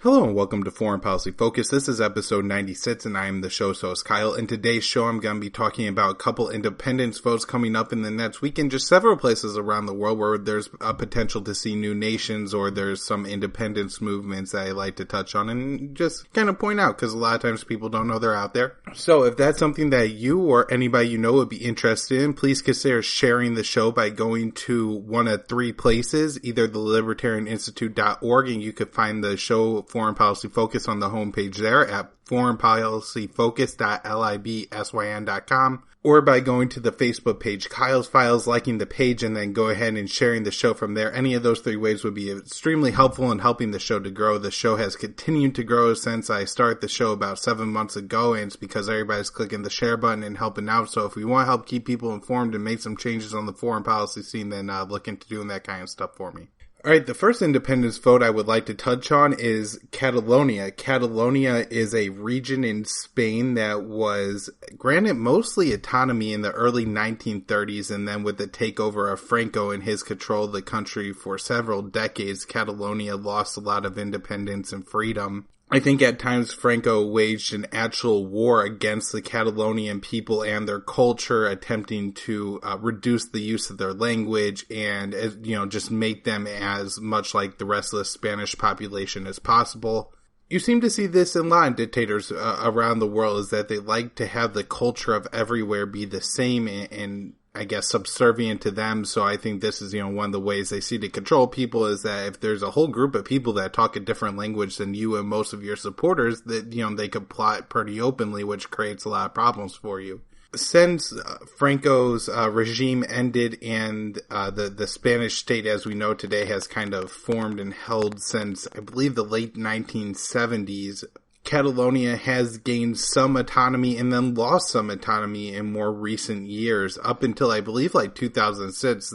Hello and welcome to Foreign Policy Focus. This is episode 96 and I am the show's host Kyle. In today's show I'm going to be talking about a couple independence votes coming up in the next week in just several places around the world where there's a potential to see new nations or there's some independence movements that I like to touch on and just kind of point out because a lot of times people don't know they're out there. So if that's something that you or anybody you know would be interested in, please consider sharing the show by going to one of three places, either the libertarianinstitute.org, and you could find the show Foreign Policy Focus on the homepage there at foreignpolicyfocus.libsyn.com, or by going to the Facebook page Kyle's Files, liking the page, and then go ahead and sharing the show from there. Any of those three ways would be extremely helpful in helping the show to grow. The show has continued to grow since I started the show about 7 months ago, and it's because everybody's clicking the share button and helping out. So if we want to help keep people informed and make some changes on the foreign policy scene, then look into doing that kind of stuff for me. Alright, the first independence vote I would like to touch on is Catalonia. Catalonia is a region in Spain that was granted mostly autonomy in the early 1930s, and then with the takeover of Franco and his control of the country for several decades, Catalonia lost a lot of independence and freedom. I think at times Franco waged an actual war against the Catalonian people and their culture, attempting to reduce the use of their language and, just make them as much like the rest of the Spanish population as possible. You seem to see this in a lot of dictators around the world, is that they like to have the culture of everywhere be the same and I guess, subservient to them. So I think this is, one of the ways they see to control people is that if there's a whole group of people that talk a different language than you and most of your supporters, that, they could plot pretty openly, which creates a lot of problems for you. Since Franco's regime ended and the Spanish state as we know today has kind of formed and held since, I believe, the late 1970s, Catalonia has gained some autonomy and then lost some autonomy in more recent years. Up until, I believe, 2006,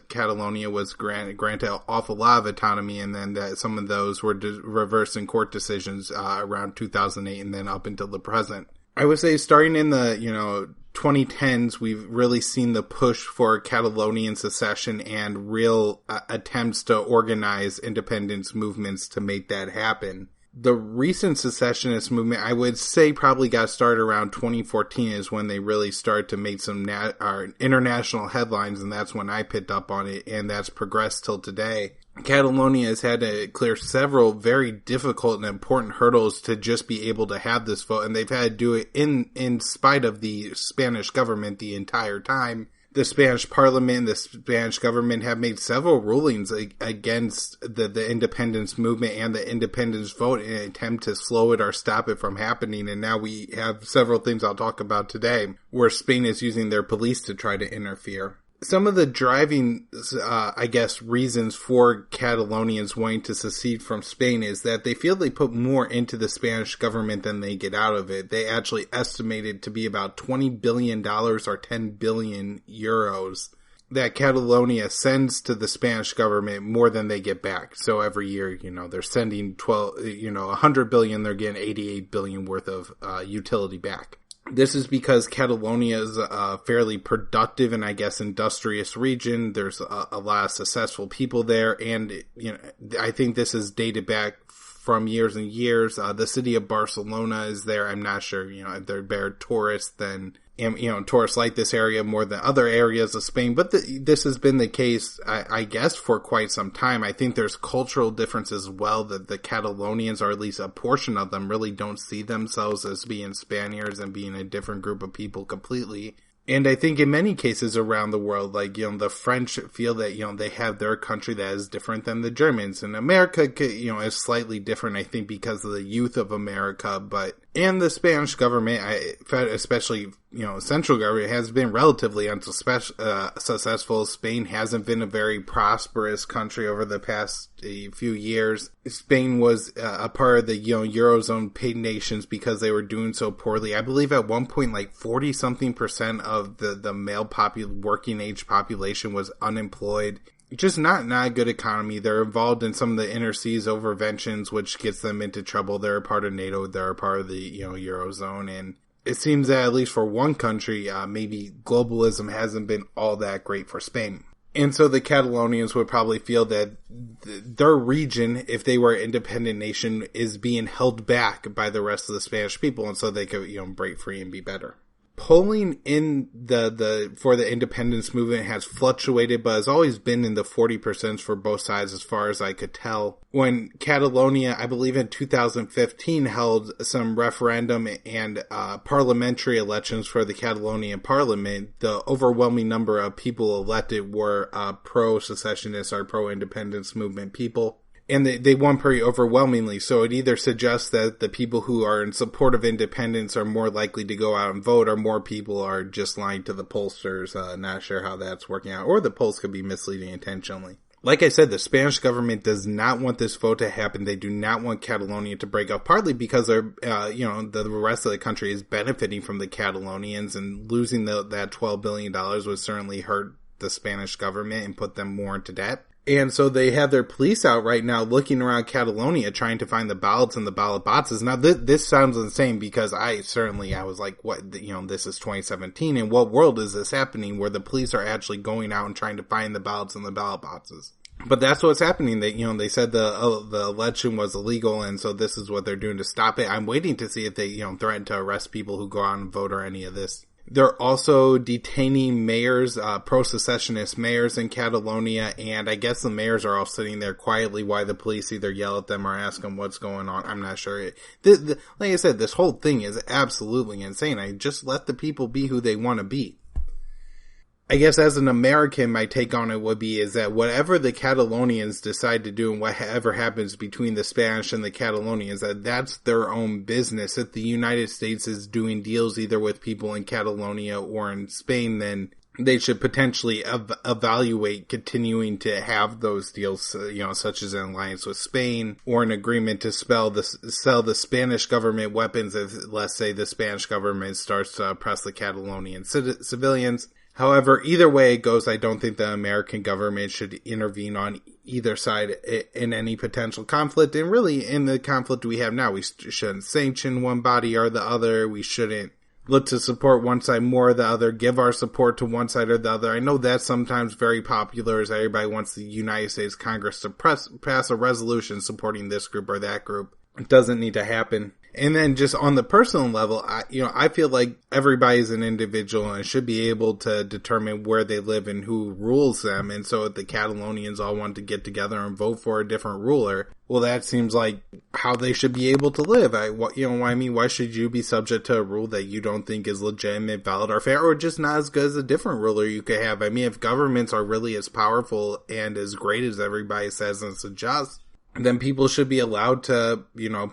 Catalonia was granted an awful lot of autonomy, and then some of those were reversed in court decisions around 2008 and then up until the present. I would say starting in the, 2010s, we've really seen the push for Catalonian secession and real attempts to organize independence movements to make that happen. The recent secessionist movement, I would say, probably got started around 2014 is when they really started to make some international headlines, and that's when I picked up on it, and that's progressed till today. Catalonia has had to clear several very difficult and important hurdles to just be able to have this vote, and they've had to do it in spite of the Spanish government the entire time. The Spanish Parliament and the Spanish government have made several rulings against the independence movement and the independence vote in an attempt to slow it or stop it from happening. And now we have several things I'll talk about today where Spain is using their police to try to interfere. Some of the driving, reasons for Catalonians wanting to secede from Spain is that they feel they put more into the Spanish government than they get out of it. They actually estimated to be about $20 billion or 10 billion euros that Catalonia sends to the Spanish government more than they get back. So every year, they're sending 100 billion, they're getting 88 billion worth of utility back. This is because Catalonia is a fairly productive and, industrious region. There's a lot of successful people there, and, I think this is dated back from years and years. The city of Barcelona is there. I'm not sure, if they're better tourists than, tourists like this area more than other areas of Spain, but this has been the case, I guess, for quite some time. I think there's cultural differences as well, that the Catalonians, or at least a portion of them, really don't see themselves as being Spaniards and being a different group of people completely. And I think in many cases around the world, the French feel that, they have their country that is different than the Germans. And America, is slightly different, I think, because of the youth of America. And the Spanish government, especially, central government, has been relatively unsuccessful. Spain hasn't been a very prosperous country over the past few years. Spain was a part of the, Eurozone paid nations because they were doing so poorly. I believe at one point, 40-something% of the male working age population was unemployed. Just not a good economy. They're involved in some of the inner seas overventions, which gets them into trouble. They're a part of NATO. They're a part of the, Eurozone. And it seems that at least for one country, maybe globalism hasn't been all that great for Spain. And so the Catalonians would probably feel that their region, if they were an independent nation, is being held back by the rest of the Spanish people, and so they could, break free and be better. Polling in for the independence movement has fluctuated, but has always been in the 40% for both sides as far as I could tell. When Catalonia, I believe in 2015, held some referendum and parliamentary elections for the Catalonian Parliament, the overwhelming number of people elected were pro-secessionist or pro-independence movement people. And they won pretty overwhelmingly, so it either suggests that the people who are in support of independence are more likely to go out and vote, or more people are just lying to the pollsters. Not sure how that's working out, or the polls could be misleading intentionally. Like I said, the Spanish government does not want this vote to happen. They do not want Catalonia to break up, partly because they're, the rest of the country is benefiting from the Catalonians, and losing that $12 billion would certainly hurt the Spanish government and put them more into debt. And so they have their police out right now looking around Catalonia trying to find the ballots and the ballot boxes. Now this sounds insane because I was like, what, this is 2017. In what world is this happening where the police are actually going out and trying to find the ballots and the ballot boxes? But that's what's happening. They said the election was illegal, and so this is what they're doing to stop it. I'm waiting to see if they, threaten to arrest people who go out and vote or any of this. They're also detaining mayors, pro-secessionist mayors in Catalonia, and I guess the mayors are all sitting there quietly while the police either yell at them or ask them what's going on. I'm not sure. Like I said, this whole thing is absolutely insane. I just let the people be who they want to be. I guess as an American, my take on it would be is that whatever the Catalonians decide to do and whatever happens between the Spanish and the Catalonians, that's their own business. If the United States is doing deals either with people in Catalonia or in Spain, then they should potentially evaluate continuing to have those deals, such as an alliance with Spain or an agreement to sell the Spanish government weapons if, let's say, the Spanish government starts to oppress the Catalonian civilians. However, either way it goes, I don't think the American government should intervene on either side in any potential conflict. And really, in the conflict we have now, we shouldn't sanction one body or the other. We shouldn't look to support one side more or the other, give our support to one side or the other. I know that's sometimes very popular, as everybody wants the United States Congress to pass a resolution supporting this group or that group. It doesn't need to happen. And then just on the personal level, I feel like everybody's an individual and should be able to determine where they live and who rules them. And so if the Catalonians all want to get together and vote for a different ruler, well, that seems like how they should be able to live. Why should you be subject to a rule that you don't think is legitimate, valid, or fair, or just not as good as a different ruler you could have? I mean, if governments are really as powerful and as great as everybody says and suggests, then people should be allowed to,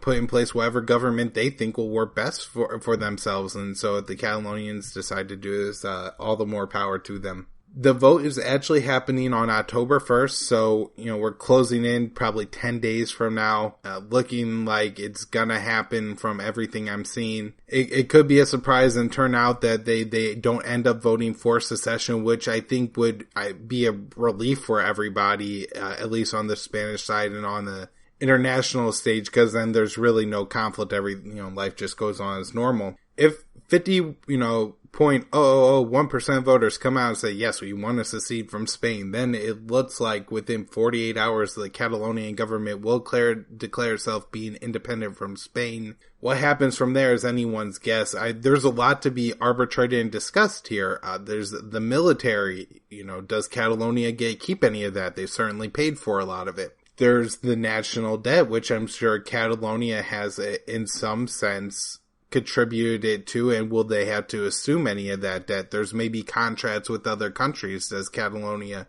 put in place whatever government they think will work best for themselves. And so if the Catalonians decide to do this, all the more power to them. The vote is actually happening on October 1st, so, we're closing in probably 10 days from now, looking like it's gonna happen from everything I'm seeing. It could be a surprise and turn out that they don't end up voting for secession, which I think would be a relief for everybody, at least on the Spanish side and on the international stage, because then there's really no conflict. Life just goes on as normal. If 0.0001% voters come out and say, yes, we want to secede from Spain, then it looks like within 48 hours, the Catalonian government will declare itself being independent from Spain. What happens from there is anyone's guess. There's a lot to be arbitrated and discussed here. There's the military, does Catalonia keep any of that? They certainly paid for a lot of it. There's the national debt, which I'm sure Catalonia has, in some sense, contributed it to, and will they have to assume any of that debt? There's maybe contracts with other countries. Does Catalonia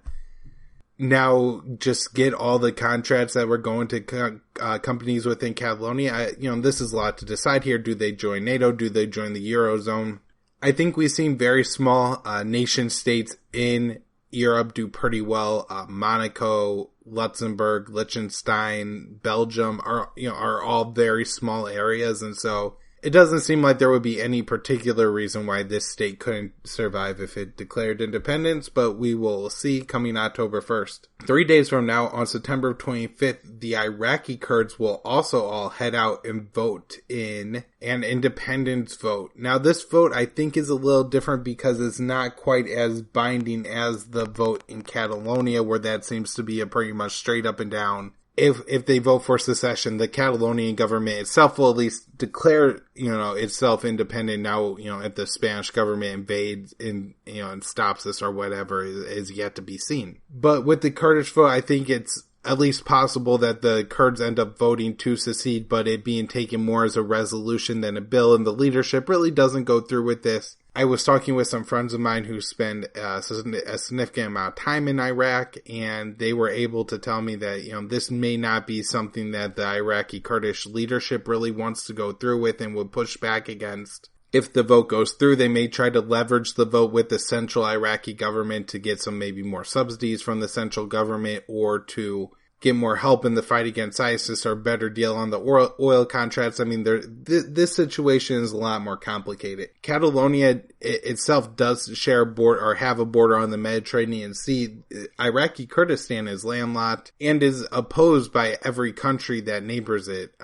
now just get all the contracts that were going to companies within Catalonia? This is a lot to decide here. Do they join NATO? Do they join the Eurozone? I think we've seen very small nation states in Europe do pretty well. Monaco, Luxembourg, Liechtenstein, Belgium are all very small areas, and so it doesn't seem like there would be any particular reason why this state couldn't survive if it declared independence, but we will see coming October 1st. 3 days from now, on September 25th, the Iraqi Kurds will also all head out and vote in an independence vote. Now, this vote I think is a little different because it's not quite as binding as the vote in Catalonia, where that seems to be a pretty much straight up and down. If they vote for secession, the Catalonian government itself will at least declare, itself independent. Now, if the Spanish government invades and stops this or whatever is yet to be seen. But with the Kurdish vote, I think it's at least possible that the Kurds end up voting to secede, but it being taken more as a resolution than a bill, and the leadership really doesn't go through with this. I was talking with some friends of mine who spend a significant amount of time in Iraq, and they were able to tell me that, this may not be something that the Iraqi Kurdish leadership really wants to go through with and would push back against. If the vote goes through, they may try to leverage the vote with the central Iraqi government to get some maybe more subsidies from the central government, or to get more help in the fight against ISIS, or better deal on the oil contracts. I mean, this situation is a lot more complicated. Catalonia itself does share a border, or have a border on the Mediterranean Sea. Iraqi Kurdistan is landlocked and is opposed by every country that neighbors it.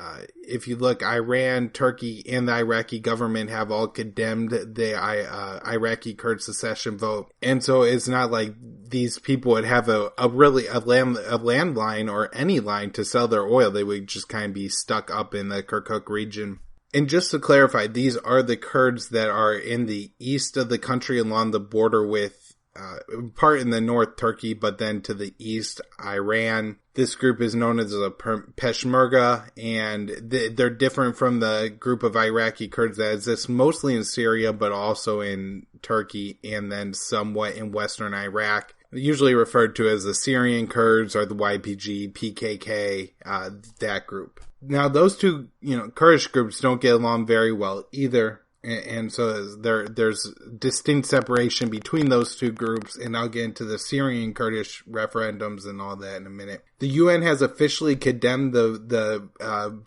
If you look, Iran, Turkey, and the Iraqi government have all condemned the Iraqi Kurd secession vote. And so it's not like these people would have a landline or any line to sell their oil. They would just kind of be stuck up in the Kirkuk region. And just to clarify, these are the Kurds that are in the east of the country along the border with part in the north, Turkey, but then to the east, Iran. This group is known as a Peshmerga, and they're different from the group of Iraqi Kurds that exists mostly in Syria, but also in Turkey, and then somewhat in western Iraq. Usually referred to as the Syrian Kurds or the YPG, PKK, that group. Now, those two, Kurdish groups don't get along very well either. And so there's distinct separation between those two groups, and I'll get into the Syrian Kurdish referendums and all that in a minute. The UN has officially condemned the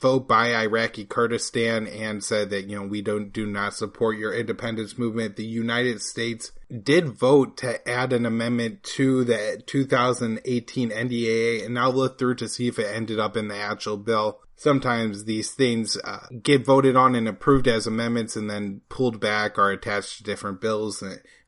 vote by Iraqi Kurdistan and said that, we do not support your independence movement. The United States did vote to add an amendment to the 2018 NDAA, and I'll look through to see if it ended up in the actual bill. Sometimes these things get voted on and approved as amendments and then pulled back or attached to different bills.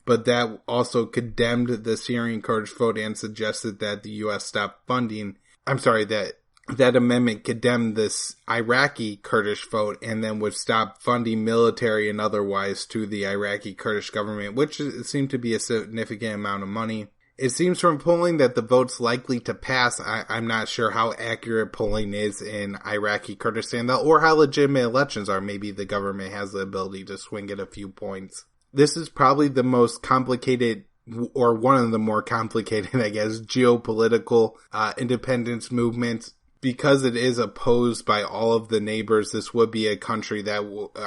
But that also condemned the Syrian Kurdish vote and suggested that the U.S. stop funding. That amendment condemned this Iraqi Kurdish vote and then would stop funding military and otherwise to the Iraqi Kurdish government, which seemed to be a significant amount of money. It seems from polling that the vote's likely to pass. I'm not sure how accurate polling is in Iraqi Kurdistan, or how legitimate elections are. Maybe the government has the ability to swing it a few points. This is probably the most complicated, or one of the more complicated, I guess, geopolitical independence movements. Because it is opposed by all of the neighbors, this would be a country that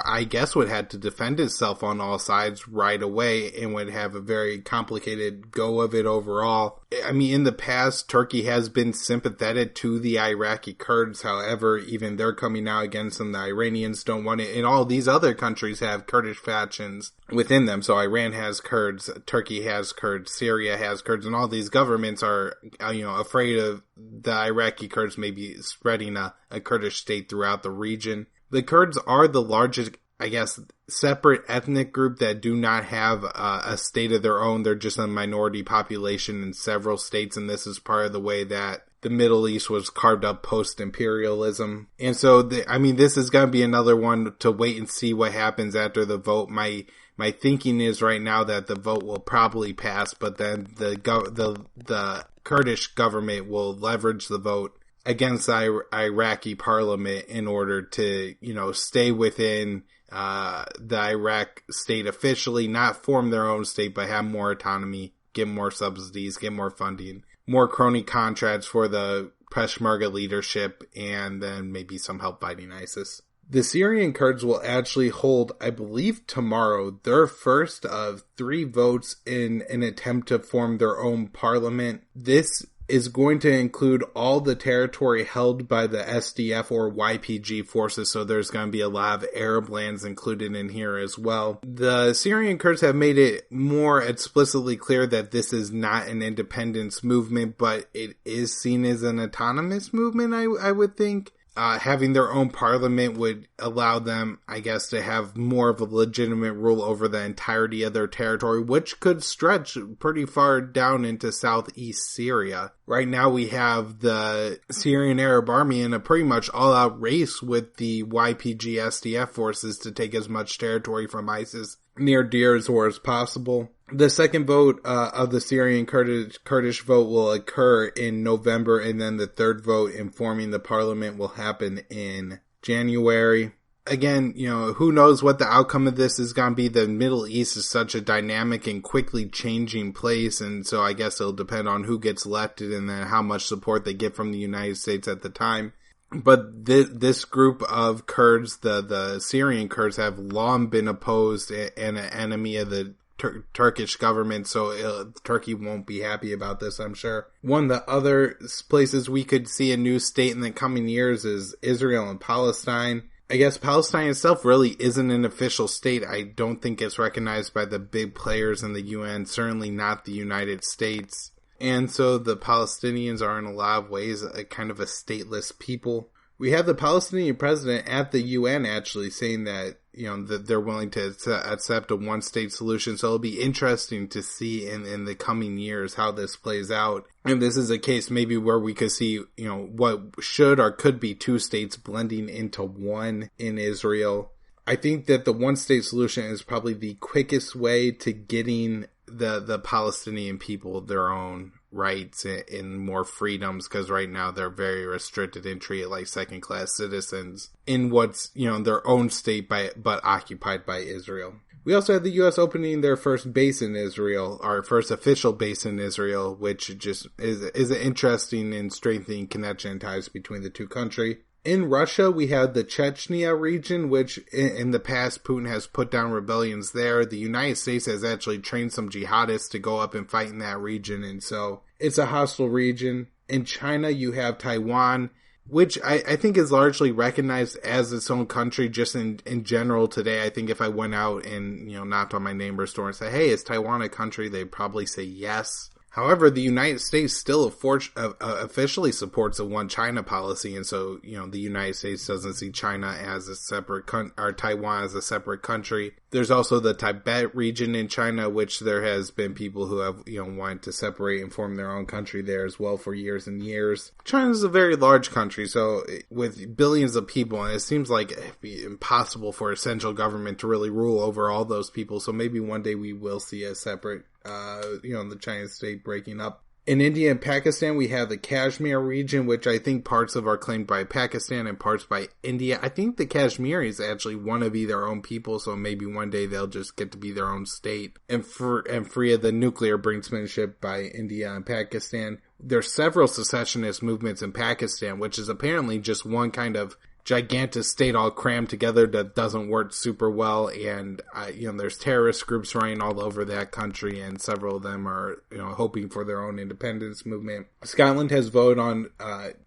I guess would have to defend itself on all sides right away and would have a very complicated go of it overall. I mean, in the past, Turkey has been sympathetic to the Iraqi Kurds. However, even they're coming out against them. The Iranians don't want it. And all these other countries have Kurdish factions within them. So Iran has Kurds, Turkey has Kurds, Syria has Kurds, and all these governments are, afraid of the Iraqi Kurds maybe spreading a Kurdish state throughout the region. The Kurds are the largest, I guess, separate ethnic group that do not have a state of their own. They're just a minority population in several states, and this is part of the way that the Middle East was carved up post-imperialism. And so, this is going to be another one to wait and see what happens after the vote. My thinking is right now that the vote will probably pass, but then the Kurdish government will leverage the vote against the Iraqi parliament in order to, stay within the Iraq state officially, not form their own state, but have more autonomy, get more subsidies, get more funding, more crony contracts for the Peshmerga leadership, and then maybe some help fighting ISIS. The Syrian Kurds will actually hold, I believe tomorrow, their first of 3 votes in an attempt to form their own parliament. This is going to include all the territory held by the SDF or YPG forces, so there's going to be a lot of Arab lands included in here as well. The Syrian Kurds have made it more explicitly clear that this is not an independence movement, but it is seen as an autonomous movement, I would think. Having their own parliament would allow them, I guess, to have more of a legitimate rule over the entirety of their territory, which could stretch pretty far down into southeast Syria. Right now we have the Syrian Arab Army in a pretty much all-out race with the YPG SDF forces to take as much territory from ISIS near Deir ez-Zor as possible. The second vote of the Syrian Kurdish vote will occur in November, and then the third vote informing the parliament will happen in January. Again, who knows what the outcome of this is going to be. The Middle East is such a dynamic and quickly changing place, and so I guess it'll depend on who gets elected and then how much support they get from the United States at the time. But this group of Kurds, the Syrian Kurds, have long been opposed and an enemy of the Turkish government, so Turkey won't be happy about this, I'm sure. One of the other places we could see a new state in the coming years is Israel and Palestine. I guess Palestine itself really isn't an official state. I don't think it's recognized by the big players in the UN, certainly not the United States. And so the Palestinians are in a lot of ways a kind of a stateless people. We have the Palestinian president at the UN actually saying that, that they're willing to accept a one-state solution. So it'll be interesting to see in the coming years how this plays out. And this is a case maybe where we could see, what should or could be two states blending into one in Israel. I think that the one-state solution is probably the quickest way to getting the Palestinian people their own rights and more freedoms, because right now they're very restricted and treated like second-class citizens in what's, their own state but occupied by Israel. We also had the U.S. opening their first base in Israel, our first official base in Israel, which just is an interesting and strengthening connection and ties between the two countries. In Russia, we have the Chechnya region, which in the past Putin has put down rebellions there. The United States has actually trained some jihadists to go up and fight in that region, and so it's a hostile region. In China, you have Taiwan, which I think is largely recognized as its own country just in general today. I think if I went out and, knocked on my neighbor's door and said, hey, is Taiwan a country? They'd probably say yes. However, the United States still officially supports a one China policy, and so, the United States doesn't see China as a separate or Taiwan as a separate country. There's also the Tibet region in China, which there has been people who have, wanted to separate and form their own country there as well for years and years. China is a very large country, so with billions of people, and it seems like it'd be impossible for a central government to really rule over all those people, so maybe one day we will see a separate the Chinese state breaking up. In India and Pakistan, we have the Kashmir region, which I think parts of are claimed by Pakistan and parts by India. I think the Kashmiris actually want to be their own people, so maybe one day they'll just get to be their own state and free of the nuclear brinksmanship by India and Pakistan. There's several secessionist movements in Pakistan, which is apparently just one kind of gigantic state all crammed together that doesn't work super well, and there's terrorist groups running all over that country, and several of them are hoping for their own independence movement. Scotland has voted on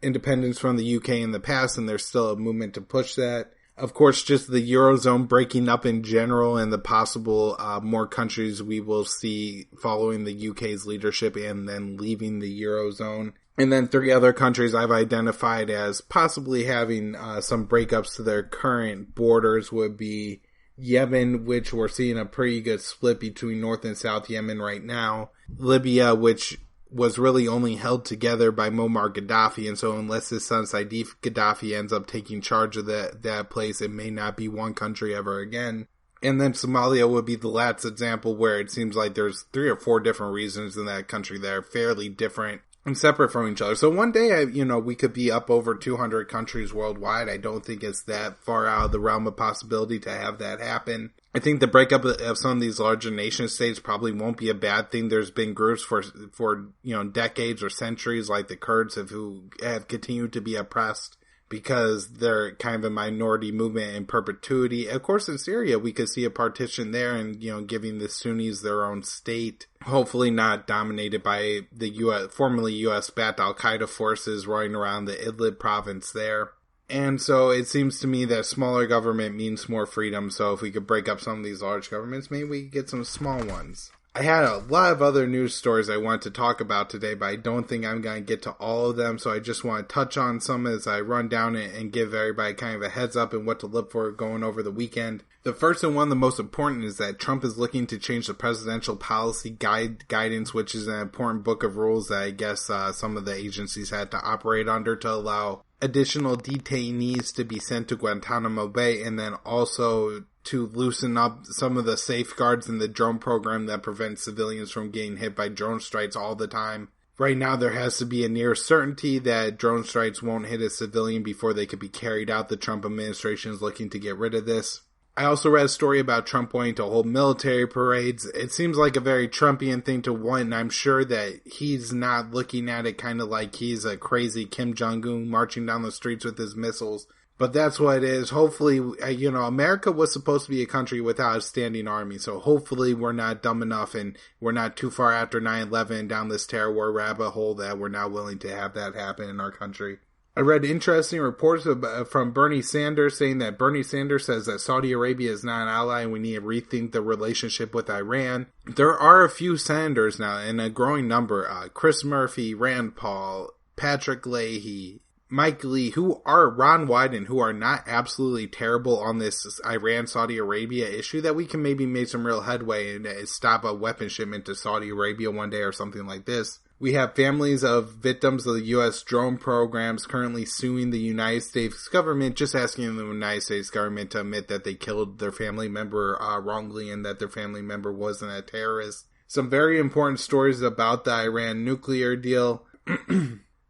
independence from the UK in the past, and there's still a movement to push that. Of course, just the Eurozone breaking up in general and the possible more countries we will see following the UK's leadership and then leaving the Eurozone. And then 3 other countries I've identified as possibly having some breakups to their current borders would be Yemen, which we're seeing a pretty good split between North and South Yemen right now. Libya, which was really only held together by Muammar Gaddafi, and so unless his son Saif Gaddafi ends up taking charge of that place, it may not be one country ever again. And then Somalia would be the last example where it seems like there's 3 or 4 different regions in that country that are fairly different and separate from each other. So one day, we could be up over 200 countries worldwide. I don't think it's that far out of the realm of possibility to have that happen. I think the breakup of some of these larger nation states probably won't be a bad thing. There's been groups for decades or centuries, like the Kurds, who have continued to be oppressed because they're kind of a minority movement in perpetuity. Of course, in Syria, we could see a partition there and, giving the Sunnis their own state, hopefully not dominated by the formerly US-backed Al-Qaeda forces running around the Idlib province there. And so it seems to me that smaller government means more freedom. So if we could break up some of these large governments, maybe we could get some small ones. I had a lot of other news stories I want to talk about today, but I don't think I'm going to get to all of them. So I just want to touch on some as I run down it and give everybody kind of a heads up and what to look for going over the weekend. The first and one of the most important is that Trump is looking to change the presidential policy guidance, which is an important book of rules that I guess some of the agencies had to operate under to allow additional detainees to be sent to Guantanamo Bay, and then also to loosen up some of the safeguards in the drone program that prevents civilians from getting hit by drone strikes all the time. Right now, there has to be a near certainty that drone strikes won't hit a civilian before they could be carried out. The Trump administration is looking to get rid of this. I also read a story about Trump wanting to hold military parades. It seems like a very Trumpian thing to want, and I'm sure that he's not looking at it kind of like he's a crazy Kim Jong-un marching down the streets with his missiles. But that's what it is. Hopefully, America was supposed to be a country without a standing army. So hopefully we're not dumb enough and we're not too far after 9/11 down this terror war rabbit hole that we're not willing to have that happen in our country. I read interesting reports from Bernie Sanders saying that Bernie Sanders says that Saudi Arabia is not an ally and we need to rethink the relationship with Iran. There are a few senators now, and a growing number, Chris Murphy, Rand Paul, Patrick Leahy, Mike Lee, Ron Wyden, who are not absolutely terrible on this Iran-Saudi Arabia issue, that we can maybe make some real headway and stop a weapon shipment to Saudi Arabia one day or something like this. We have families of victims of the U.S. drone programs currently suing the United States government, just asking the United States government to admit that they killed their family member wrongly and that their family member wasn't a terrorist. Some very important stories about the Iran nuclear deal.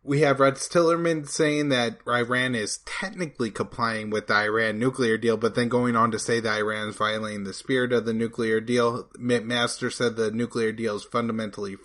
We have Rex Tillerson saying that Iran is technically complying with the Iran nuclear deal, but then going on to say that Iran is violating the spirit of the nuclear deal. McMaster said the nuclear deal is fundamentally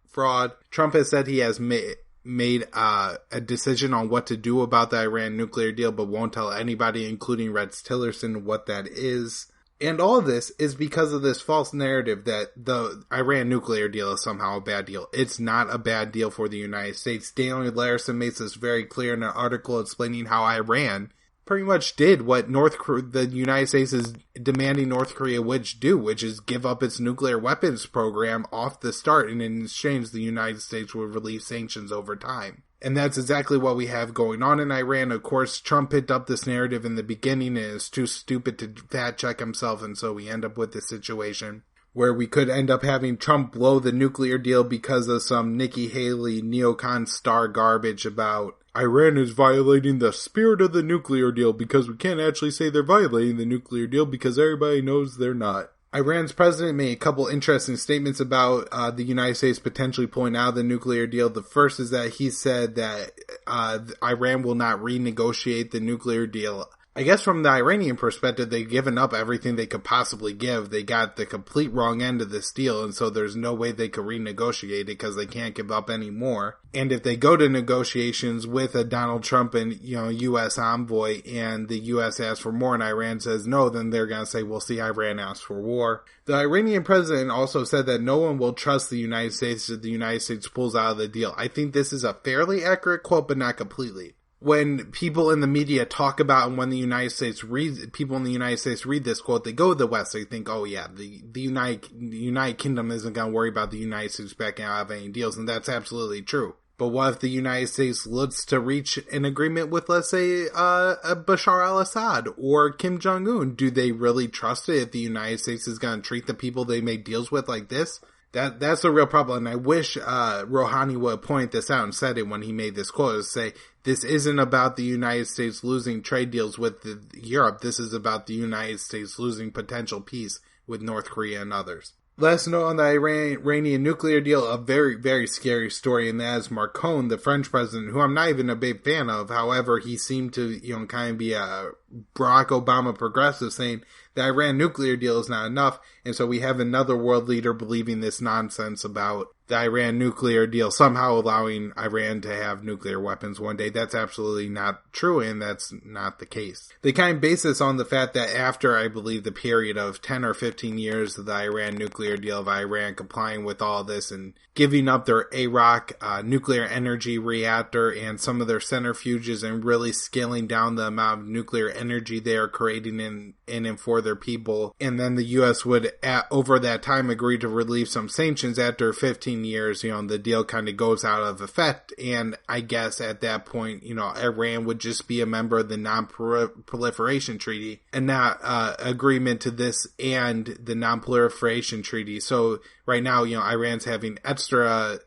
fraud. Trump has said he has made a decision on what to do about the Iran nuclear deal, but won't tell anybody, including Rex Tillerson, what that is. And all of this is because of this false narrative that the Iran nuclear deal is somehow a bad deal. It's not a bad deal for the United States. Daniel Larison makes this very clear in an article explaining how Iran pretty much did what the United States is demanding North Korea would do, which is give up its nuclear weapons program off the start, and in exchange the United States would relieve sanctions over time. And that's exactly what we have going on in Iran. Of course, Trump picked up this narrative in the beginning and is too stupid to fact check himself, and so we end up with this situation where we could end up having Trump blow the nuclear deal because of some Nikki Haley neocon star garbage about Iran is violating the spirit of the nuclear deal because we can't actually say they're violating the nuclear deal because everybody knows they're not. Iran's president made a couple interesting statements about the United States potentially pulling out of the nuclear deal. The first is that he said that Iran will not renegotiate the nuclear deal. I guess from the Iranian perspective, they've given up everything they could possibly give. They got the complete wrong end of this deal, and so there's no way they could renegotiate it because they can't give up any more. And if they go to negotiations with a Donald Trump and, U.S. envoy, and the U.S. asks for more and Iran says no, then they're going to say, well, see, Iran asked for war. The Iranian president also said that no one will trust the United States if the United States pulls out of the deal. I think this is a fairly accurate quote, but not completely. When people in the media talk about, and when people in the United States read this quote, they go to the West, they think, oh yeah, the United Kingdom isn't going to worry about the United States backing out of any deals, and that's absolutely true. But what if the United States looks to reach an agreement with, let's say, Bashar al-Assad or Kim Jong-un? Do they really trust it if the United States is going to treat the people they make deals with like this? That's a real problem, and I wish Rouhani would have pointed this out and said it when he made this quote, to say, this isn't about the United States losing trade deals with Europe, this is about the United States losing potential peace with North Korea and others. Last note on the Iranian nuclear deal, a very, very scary story, and that is Macron, the French president, who I'm not even a big fan of. However, he seemed to, kind of be a Barack Obama progressive, saying the Iran nuclear deal is not enough, and so we have another world leader believing this nonsense about the Iran nuclear deal somehow allowing Iran to have nuclear weapons one day. That's absolutely not true, and that's not the case. They kind of base this on the fact that after, I believe, the period of 10 or 15 years of the Iran nuclear deal, of Iran complying with all this and giving up their Iraq nuclear energy reactor and some of their centrifuges and really scaling down the amount of nuclear energy they are creating in and for their people. And then the U.S. would, over that time, agree to relieve some sanctions. After 15 years, the deal kind of goes out of effect. And I guess at that point, Iran would just be a member of the Non-Proliferation Treaty and not agreement to this and the Non-Proliferation Treaty. So right now, Iran's having extra,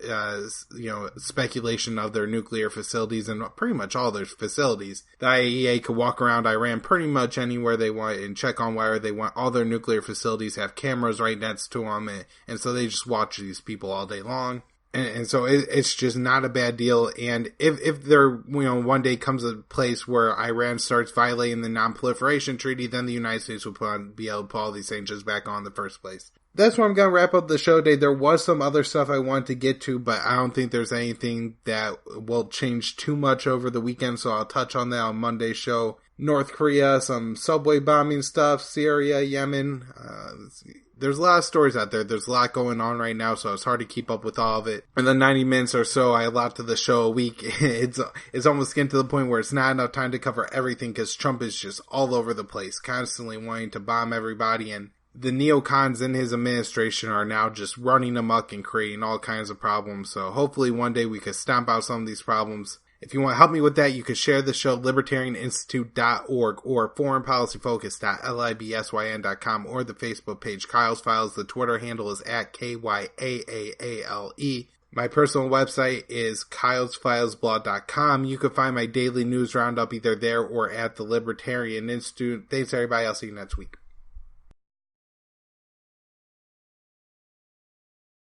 speculation of their nuclear facilities and pretty much all their facilities. The IAEA could walk around Iran pretty much anywhere they want and check on where they want. All their nuclear facilities have cameras right next to them, and so they just watch these people all day long. And so it's just not a bad deal. And if there, one day comes a place where Iran starts violating the Non-Proliferation Treaty, then the United States will be able to put all these sanctions back on in the first place. That's where I'm going to wrap up the show today. There was some other stuff I wanted to get to, but I don't think there's anything that will change too much over the weekend, so I'll touch on that on Monday's show. North Korea, some subway bombing stuff, Syria, Yemen. There's a lot of stories out there. There's a lot going on right now, so it's hard to keep up with all of it. In the 90 minutes or so I allot to the show a week, it's almost getting to the point where it's not enough time to cover everything because Trump is just all over the place, constantly wanting to bomb everybody, and the neocons in his administration are now just running amok and creating all kinds of problems. So hopefully one day we could stomp out some of these problems. If you want to help me with that, you can share the show libertarianinstitute.org or foreignpolicyfocus.libsyn.com or the Facebook page Kyle's Files. The Twitter handle is @KYAAALE. My personal website is kylesfilesblog.com. You can find my daily news roundup either there or at the Libertarian Institute. Thanks everybody. I'll see you next week.